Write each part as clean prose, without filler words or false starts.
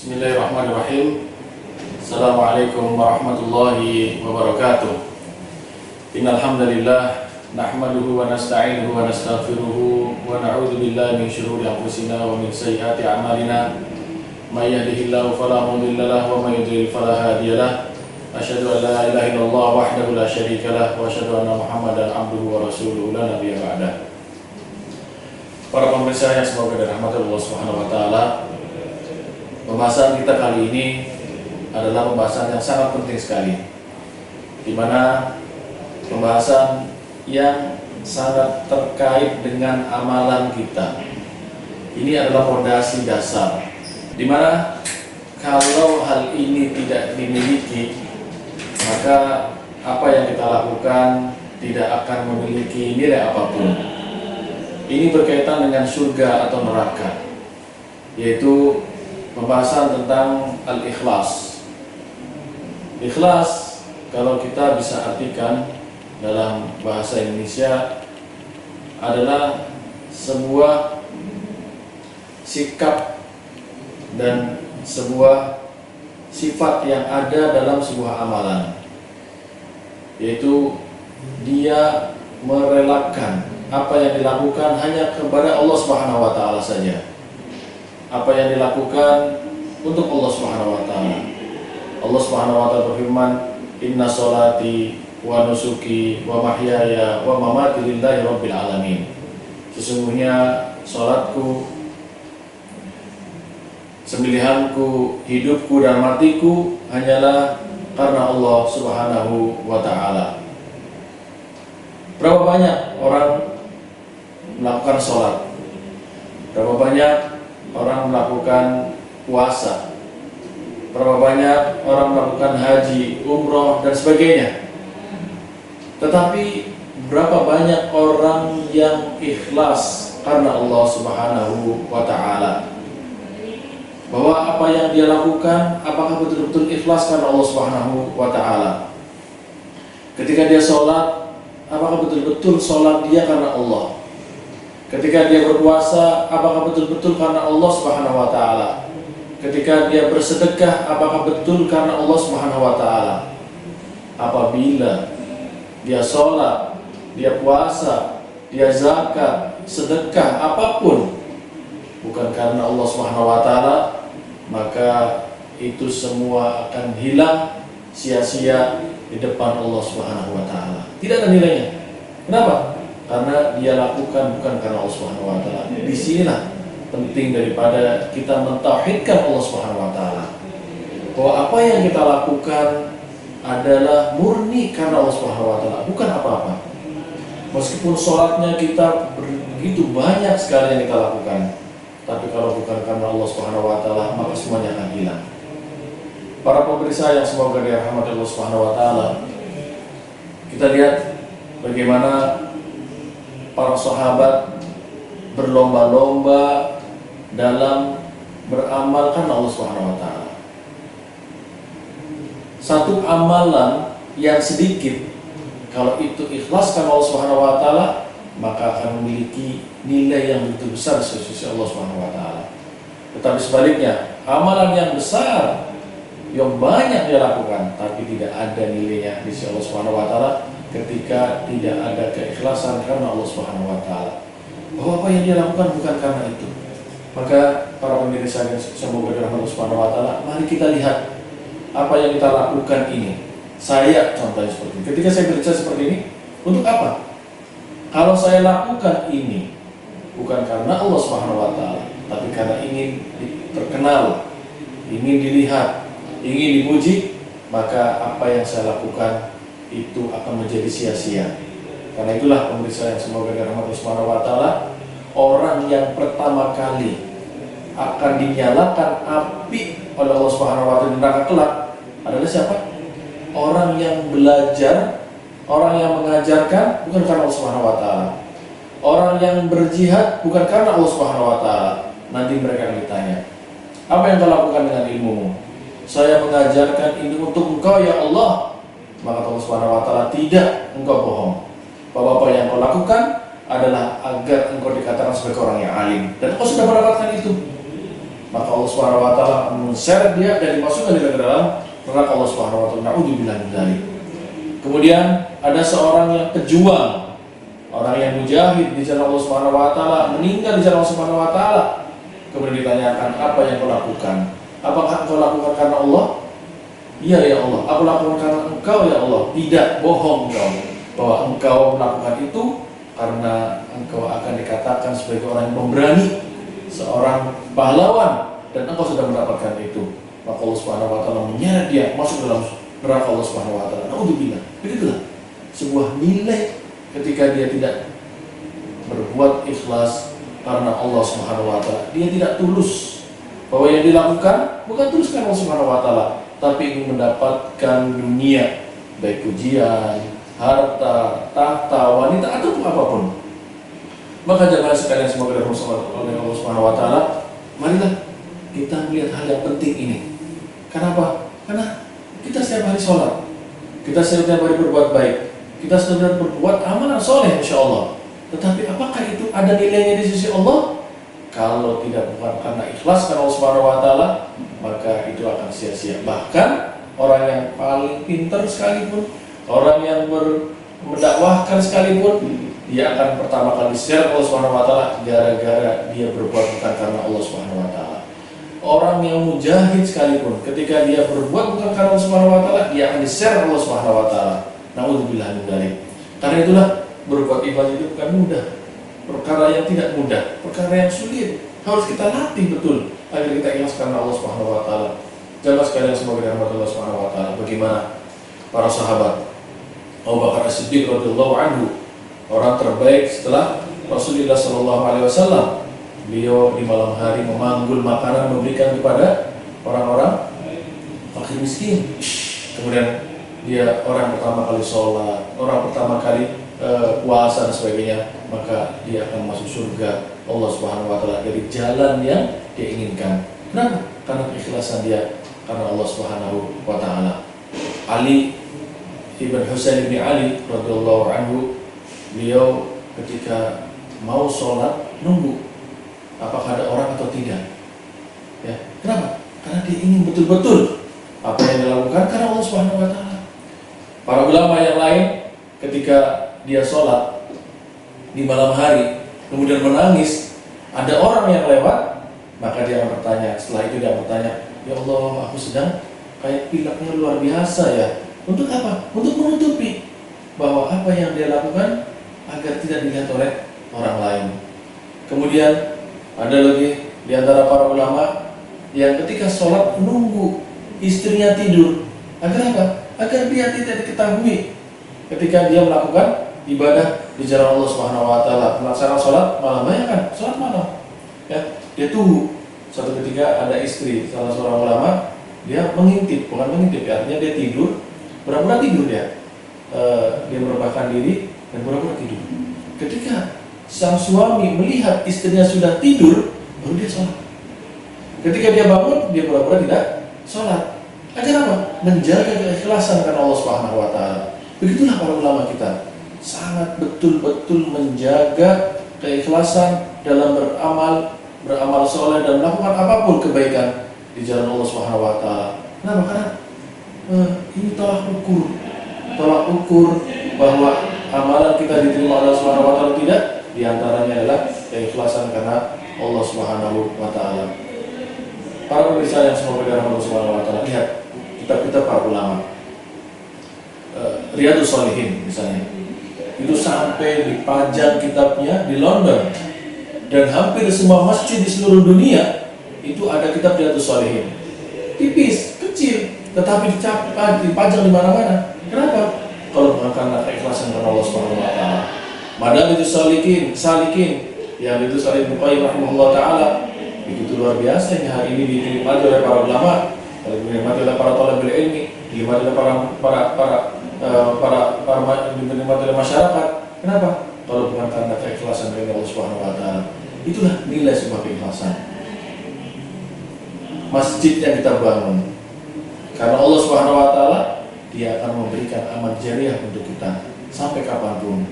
Bismillahirrahmanirrahim. Assalamualaikum warahmatullahi wabarakatuh. Innal hamdalillah nahmaduhu wa nasta'inuhu wa nastaghfiruhu wa na'udzu billahi min shururi anfusina wa min sayyiati a'malina. May yahdihillahu fala mudilla lahu wa may yudlil fala hadiya lahu. Asyhadu an la ilaha illallah wahdahu la syarika lahu wa asyhadu anna Muhammadan abduhu wa rasuluhu la nabiyya ba'dah. Para pemirsa yang semoga dirahmati Allah Subhanahu wa taala. Pembahasan kita kali ini adalah pembahasan yang sangat penting sekali, di mana pembahasan yang sangat terkait dengan amalan kita. Ini adalah fondasi dasar, di mana kalau hal ini tidak dimiliki, maka apa yang kita lakukan tidak akan memiliki nilai apapun. Ini berkaitan dengan surga atau neraka, yaitu pembahasan tentang al-ikhlas. Ikhlas, kalau kita bisa artikan dalam bahasa Indonesia, adalah sebuah sikap dan sebuah sifat yang ada dalam sebuah amalan, yaitu dia merelakan apa yang dilakukan hanya kepada Allah Subhanahu wa taala saja. Apa yang dilakukan untuk Allah Subhanahu wa taala. Allah Subhanahu wa taala berfirman, "Inna sholati wa nusuki wa mahyaya wa mamati lillahi rabbil alamin." Sesungguhnya salatku, sembelihanku, hidupku dan matiku hanyalah karena Allah Subhanahu wa taala. Berapa banyak orang melakukan sholat? Berapa banyak orang melakukan puasa? Berapa banyak orang melakukan haji, umroh, dan sebagainya? Tetapi berapa banyak orang yang ikhlas karena Allah Subhanahu wa ta'ala? Bahwa apa yang dia lakukan, apakah betul-betul ikhlas karena Allah Subhanahu wa ta'ala? Ketika dia sholat, apakah betul-betul sholat dia karena Allah? Ketika dia berpuasa, apakah betul-betul karena Allah Subhanahu wa taala? Ketika dia bersedekah, apakah betul karena Allah Subhanahu wa taala? Apabila dia sholat, dia puasa, dia zakat, sedekah, apapun bukan karena Allah Subhanahu wa taala, maka itu semua akan hilang sia-sia di depan Allah Subhanahu wa taala. Tidak ada nilainya. Kenapa? Karena dia lakukan bukan karena Allah Subhanahu wa taala. Disinilah penting daripada kita mentauhidkan Allah Subhanahu wa taala, bahwa apa yang kita lakukan adalah murni karena Allah Subhanahu wa taala, bukan apa-apa. Meskipun sholatnya kita begitu banyak sekali yang kita lakukan, tapi kalau bukan karena Allah Subhanahu wa taala, maka semuanya akan hilang. Para pemirsa yang semoga dirahmati Allah Subhanahu wa taala, kita lihat bagaimana para sahabat berlomba-lomba dalam beramal karena Allah Subhanahu wa taala. Satu amalan yang sedikit, kalau itu ikhlas karena Allah Subhanahu wa taala, maka akan memiliki nilai yang begitu besar di sisi Allah Subhanahu wa taala. Tetapi sebaliknya, amalan yang besar yang banyak dia lakukan tapi tidak ada nilainya di sisi Allah Subhanahu wa taala, ketika tidak ada keikhlasan karena Allah Subhanahu wa taala, bahwa apa yang dia lakukan bukan karena itu. Maka para pemirsa yang semoga dirahmati Allah Subhanahu wa taala, mari kita lihat apa yang kita lakukan ini. Saya contohnya seperti ini. Ketika saya berbicara seperti ini, untuk apa? Kalau saya lakukan ini bukan karena Allah Subhanahu wa taala, tapi karena ingin terkenal, ingin dilihat, ingin dipuji, maka apa yang saya lakukan itu akan menjadi sia-sia. Karena itulah pemirsa yang semoga dirahmati Allah Subhanahu wa taala, orang yang pertama kali akan dinyalakan api oleh Allah Subhanahu wa taala di neraka kelak adalah siapa? Orang yang belajar, orang yang mengajarkan bukan karena Allah Subhanahu wa taala. Orang yang berjihad bukan karena Allah Subhanahu wa taala. Nanti mereka akan ditanya, apa yang kau lakukan dengan ilmumu? Saya mengajarkan ini untuk engkau ya Allah. Maka Allah Subhanahu wa taala, tidak, engkau bohong. Bahwa apa yang kau lakukan adalah agar engkau dikatakan sebagai orang yang alim, dan engkau sudah mendapatkan itu. maka Allah Subhanahu wa taala menseret dia dan dimasukkan dia ke dalam neraka Allah Subhanahu wa taala. Naudzubillah min dzalik. Kemudian ada seorang yang pejuang, orang yang mujahid di jalan Allah Subhanahu wa taala, meninggal di jalan Allah Subhanahu wa taala. Kemudian ditanyakan, apa yang kau lakukan? Apakah kau lakukan karena Allah? Iya ya Allah, aku lakukan karena Engkau ya Allah. Tidak, bohong kau, bahwa engkau melakukan itu karena engkau akan dikatakan sebagai orang yang pemberani, seorang pahlawan, dan engkau sudah mendapatkan itu. Maka Allah Subhanahu wa taala menyeret dia masuk dalam neraka Allah Subhanahu wa taala. Naudzubillah. Begitulah sebuah nilai ketika dia tidak berbuat ikhlas karena Allah Subhanahu wa taala. Dia tidak tulus, bahwa yang dilakukan bukan tulus karena Allah Subhanahu wa taala, tapi ingin mendapatkan dunia, baik pujian, harta, tahta, wanita, atau apapun. Maka jemaah sekalian semoga dirahmati oleh Allah Subhanahu wa taala, marilah kita melihat hal yang penting ini. Kenapa? Karena kita setiap hari sholat, kita setiap hari berbuat baik, kita sedang berbuat amalan soleh insyaallah. Tetapi apakah itu ada nilainya di sisi Allah? Kalau tidak bukan karena ikhlas karena Allah Subhanahu wa taala, maka itu akan sia-sia. Bahkan orang yang paling pintar sekalipun, orang yang mendakwahkan sekalipun, dia akan pertama kali share Allah Subhanahu wa taala gara-gara dia berbuat bukan karena Allah Subhanahu wa taala. Orang yang mujahid sekalipun, ketika dia berbuat bukan karena Allah Subhanahu wa taala, dia akan di-share Allah Subhanahu wa taala. Naudzubillah min dzalik. Karena itulah berbuat ibadah itu bukan mudah. Perkara yang tidak mudah, perkara yang sulit. Harus kita latih betul agar kita ikhlas karena Allah Subhanahu wa taala. Jamaah sekalian semoga dirahmati Allah Subhanahu wa taala. Bagaimana para sahabat Abu Bakar As-Siddiq radhiyallahu anhu, orang terbaik setelah Rasulullah sallallahu alaihi wasallam. Beliau di malam hari memanggul makanan memberikan kepada orang-orang fakir miskin. Kemudian dia orang pertama kali sholat, orang pertama kali puasa dan sebagainya, maka dia akan masuk surga Allah Subhanahu wa taala dari jalan yang dia inginkan. Kenapa? Karena keikhlasan dia karena Allah Subhanahu wa taala. Ali ibn Husain bin Ali radhiyallahu anhu, beliau ketika mau sholat nunggu apakah ada orang atau tidak. Ya, kenapa? Karena dia ingin betul-betul apa yang dilakukan karena Allah Subhanahu wa taala. Para ulama yang lain ketika dia sholat di malam hari kemudian menangis, ada orang yang lewat, maka dia akan bertanya, setelah itu dia bertanya, ya Allah, aku sedang kayak pileknya luar biasa ya. Untuk apa? Untuk menutupi bahwa apa yang dia lakukan agar tidak dilihat oleh orang lain. Kemudian ada lagi di antara para ulama yang ketika sholat menunggu istrinya tidur. Agar apa? Agar dia tidak diketahui ketika dia melakukan ibadah di jalan Allah Subhanahu wa taala. Melaksanakan sholat malam, bayangkan sholat malam. Ya, dia tunggu. Suatu ketika ada istri salah seorang ulama, dia mengintip, bukan mengintip, artinya dia tidur, pura-pura tidur dia. Dia merebahkan diri dan pura-pura tidur. Ketika sang suami melihat istrinya sudah tidur, baru dia sholat. Ketika dia bangun, dia pura-pura tidak sholat. Agar apa? Menjaga keikhlasan karena Allah Subhanahu wa taala. Begitulah para ulama kita, sangat betul-betul menjaga keikhlasan dalam beramal soleh dan melakukan apapun kebaikan di jalan Allah Subhanahu wa taala. Kenapa? Karena ini tolak ukur bahwa amalan kita diterima Allah Subhanahu wa taala tidak. Di antaranya adalah keikhlasan karena Allah Subhanahu wa taala. Para pemirsa yang semoga dirahmati Allah Subhanahu wa taala, lihat kitab-kitab para ulama. Riyadhus Shalihin misalnya. Itu sampai dipajang kitabnya di London. Dan hampir semua masjid di seluruh dunia itu ada kitab Riyadhus Shalihin. Tipis, kecil, tetapi dipajang di mana-mana. Kenapa? Kalau bukan karena keikhlasan karena Allah Subhanahu wa taala. Madarijus Salikin yang itu Salim Bukhari rahimahullah taala, begitu luar biasa yang hari ini dinikmati oleh para ulama, dinikmati oleh para thalibul ilmi, dinikmati oleh dinikmati oleh masyarakat. Kenapa? Kalau bukan karena keikhlasan dari Allah Subhanahu wa taala. Itulah nilai sebuah keikhlasan. Masjid yang kita bangun karena Allah Subhanahu wa taala, Dia akan memberikan amal jariah untuk kita sampai kapanpun,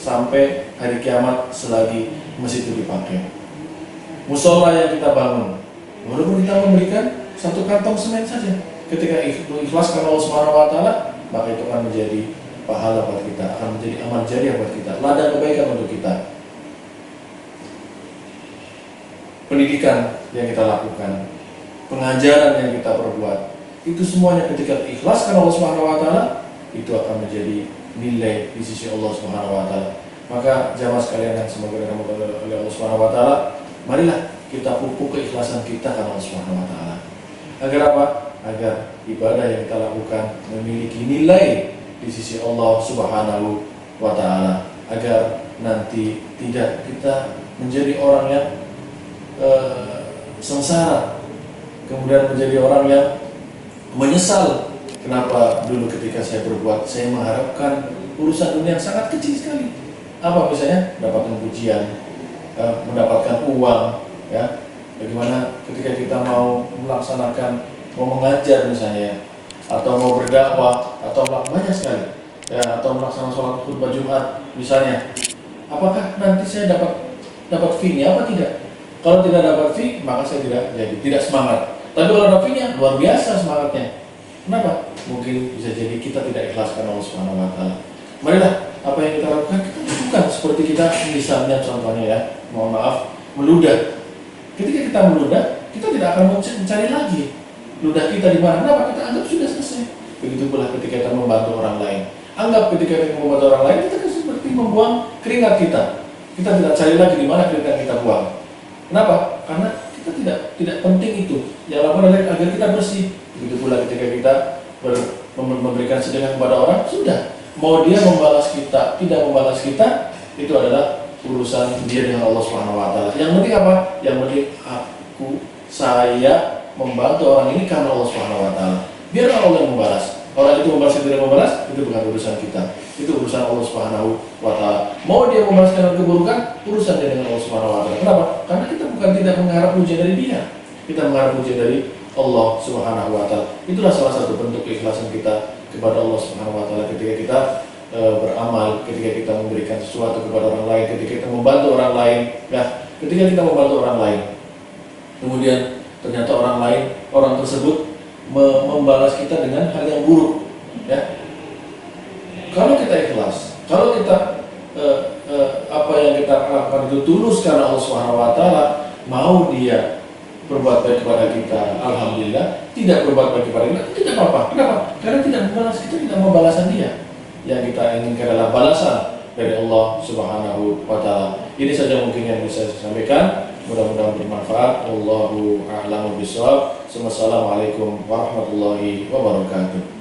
sampai hari kiamat selagi masjid itu dipakai. Musola yang kita bangun Walaupun kita memberikan satu kantong semen saja, ketika ikhlas karena Allah Subhanahu wa taala, maka itu akan menjadi pahala buat kita, akan menjadi amal jariah buat kita, ladang kebaikan untuk kita. Pendidikan yang kita lakukan, pengajaran yang kita perbuat, itu semuanya ketika ikhlas karena Allah Subhanahu wa taala, itu akan menjadi nilai di sisi Allah Subhanahu wa taala. Maka jamaah sekalian yang semoga dirahmati oleh Allah Subhanahu wa taala, marilah kita pupuk keikhlasan kita karena Allah Subhanahu wa taala. Agar apa? Agar ibadah yang kita lakukan memiliki nilai di sisi Allah Subhanahu wa taala, agar nanti tidak kita menjadi orang yang sengsara, kemudian menjadi orang yang menyesal. Kenapa dulu ketika saya berbuat, saya mengharapkan urusan dunia yang sangat kecil sekali. Apa misalnya? Mendapatkan pujian, mendapatkan uang, ya. Bagaimana ketika kita mau melaksanakan, mau mengajar misalnya, atau mau berdakwah, atau banyak sekali, ya, atau melaksanakan sholat khutbah Jumat misalnya. Apakah nanti saya dapat fee-nya apa tidak? Kalau tidak dapat fee, maka saya tidak semangat. Tapi kalau ada fee-nya, luar biasa semangatnya. Kenapa? Mungkin bisa jadi kita tidak ikhlas karena Allah Subhanahu wa taala. Marilah apa yang kita lakukan, kita lakukan seperti kita misalnya contohnya ya, mohon maaf, meludah. Ketika kita meludah, kita tidak akan mencari lagi ludah kita di mana. Kenapa? Kita anggap sudah selesai. Begitu pula ketika kita membantu orang lain. Anggap ketika kita membantu orang lain, kita seperti membuang keringat kita. Kita tidak cari lagi di mana keringat kita buang. Kenapa? Karena kita tidak penting itu. Yang lakukan adalah agar kita bersih. Begitu pula ketika kita memberikan sedekah kepada orang, sudah. Mau dia membalas kita, tidak membalas kita, itu adalah urusan dia dengan Allah Subhanahu wa taala. Yang penting apa? Yang penting saya membantu orang ini karena Allah Subhanahu wa taala. Biar Allah yang membalas. Orang itu membalas atau tidak membalas, itu bukan urusan kita. Itu urusan Allah Subhanahu wa taala. Mau dia membalaskan keburukan, urusan dia dengan Allah Subhanahu wa taala. Kenapa? Karena kita bukan tidak mengharap pujian dari dia. Kita mengharap pujian dari Allah Subhanahu wa taala. Itulah salah satu bentuk keikhlasan kita kepada Allah Subhanahu wa taala ketika kita beramal, ketika kita memberikan sesuatu kepada orang lain, ketika kita membantu orang lain. Nah, ketika kita membantu orang lain, kemudian ternyata orang tersebut membalas kita dengan hal yang buruk, ya. Kalau kita ikhlas, kalau kita apa yang kita lakukan itu tulus karena Allah Subhanahu wa taala, mau dia berbuat baik kepada kita, alhamdulillah. Tidak berbuat baik kepada kita, tidak apa-apa. Kenapa? Karena tidak membalas, kita tidak mau balasan dia. Yang kita inginkan adalah balasan dari Allah Subhanahu wa taala. Ini saja mungkin yang bisa saya sampaikan. Mudah-mudahan bermanfaat. Wallahu a'lamu bishawab. Wassalamualaikum warahmatullahi wabarakatuh.